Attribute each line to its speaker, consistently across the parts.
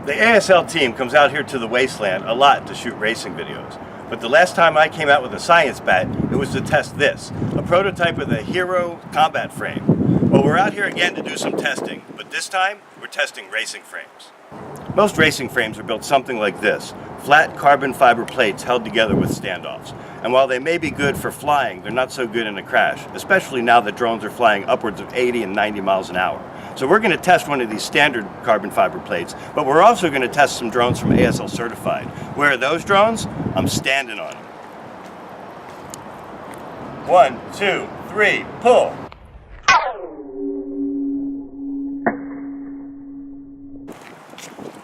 Speaker 1: The ASL team comes out here to the wasteland a lot to shoot racing videos. But the last time I came out with a science bat, it was to test this, a prototype of the Hero combat frame. Well, we're out here again to do some testing, but this time we're testing racing frames. Most racing frames are built something like this, flat carbon fiber plates held together with standoffs. And while they may be good for flying, they're not so good in a crash, especially now that drones are flying upwards of 80 and 90 miles an hour. So we're going to test one of these standard carbon fiber plates, but we're also going to test some drones from ASLCertified. Where are those drones? I'm standing on them. 1, 2, 3, pull!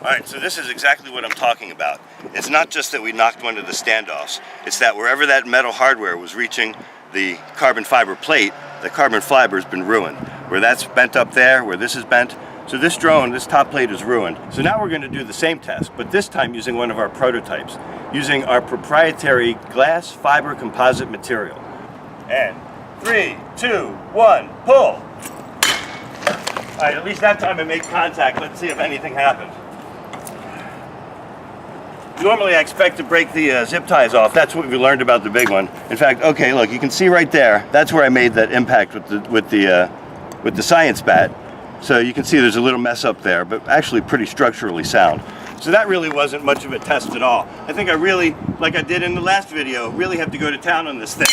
Speaker 1: Alright, so this is exactly what I'm talking about. It's not just that we knocked one of the standoffs, it's that wherever that metal hardware was reaching the carbon fiber plate, the carbon fiber's been ruined. Where that's bent up there, where this is bent. So this drone, this top plate is ruined. So now we're going to do the same test, but this time using one of our prototypes, using our proprietary glass fiber composite material. And 3, 2, 1, pull! Alright, at least that time it made contact. Let's see if anything happened. Normally I expect to break the zip ties off. That's what we learned about the big one. In fact, okay, look, you can see right there, that's where I made that impact with the science bat. So you can see there's a little mess up there, but actually pretty structurally sound. So that really wasn't much of a test at all. I think I really, like I did in the last video, really have to go to town on this thing.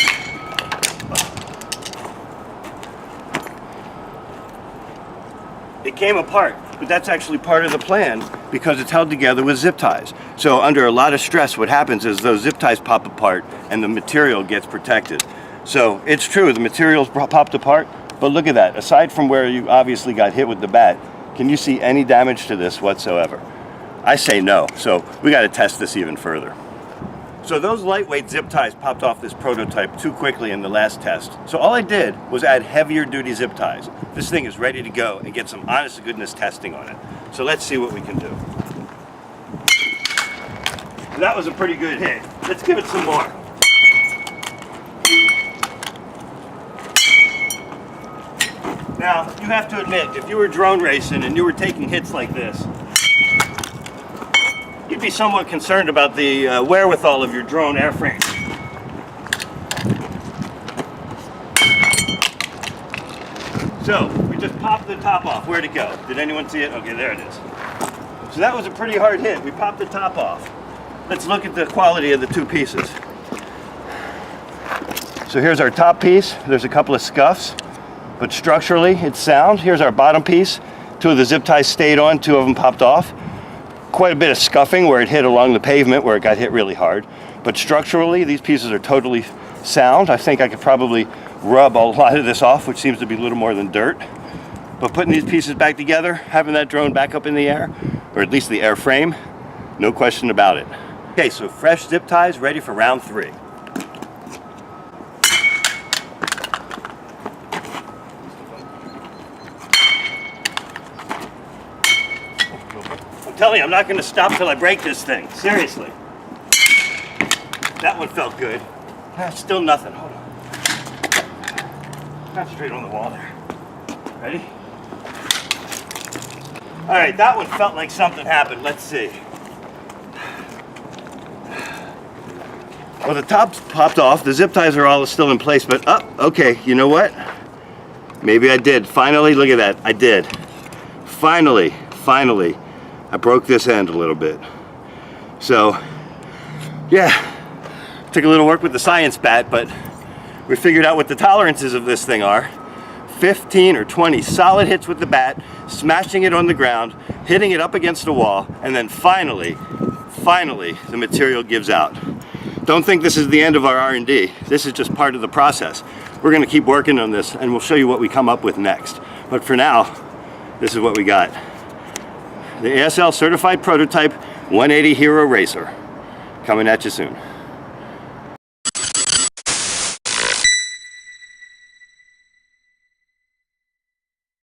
Speaker 1: It came apart, but that's actually part of the plan because it's held together with zip ties. So under a lot of stress, what happens is those zip ties pop apart and the material gets protected. So it's true, the material's popped apart, but look at that. Aside from where you obviously got hit with the bat, can you see any damage to this whatsoever? I say no, so we got to test this even further. So those lightweight zip ties popped off this prototype too quickly in the last test. So all I did was add heavier duty zip ties. This thing is ready to go and get some honest to goodness testing on it. So let's see what we can do. That was a pretty good hit. Let's give it some more. Now, you have to admit, if you were drone racing and you were taking hits like this, you'd be somewhat concerned about the wherewithal of your drone airframe. So, we just popped the top off. Where'd it go? Did anyone see it? Okay, there it is. So that was a pretty hard hit. We popped the top off. Let's look at the quality of the two pieces. So here's our top piece. There's a couple of scuffs, but structurally it's sound. Here's our bottom piece. Two of the zip ties stayed on, two of them popped off. Quite a bit of scuffing where it hit along the pavement where it got hit really hard. But structurally, these pieces are totally sound. I think I could probably rub a lot of this off, which seems to be a little more than dirt. But putting these pieces back together, having that drone back up in the air, or at least the airframe, no question about it. Okay, so fresh zip ties ready for round 3. I'm telling you, I'm not going to stop till I break this thing. Seriously. That one felt good. Still nothing. Hold on. Concentrate on the wall there. Ready? All right, that one felt like something happened. Let's see. Well, the top's popped off. The zip ties are all still in place, but okay, you know what? Maybe I did. Finally, look at that. I did. Finally, I broke this end a little bit. So, yeah, took a little work with the science bat, but we figured out what the tolerances of this thing are. 15 or 20 solid hits with the bat, smashing it on the ground, hitting it up against the wall, and then finally, the material gives out. Don't think this is the end of our R&D. This is just part of the process. We're going to keep working on this, and we'll show you what we come up with next. But for now, this is what we got. The ASL Certified Prototype 180 Hero Racer. Coming at you soon.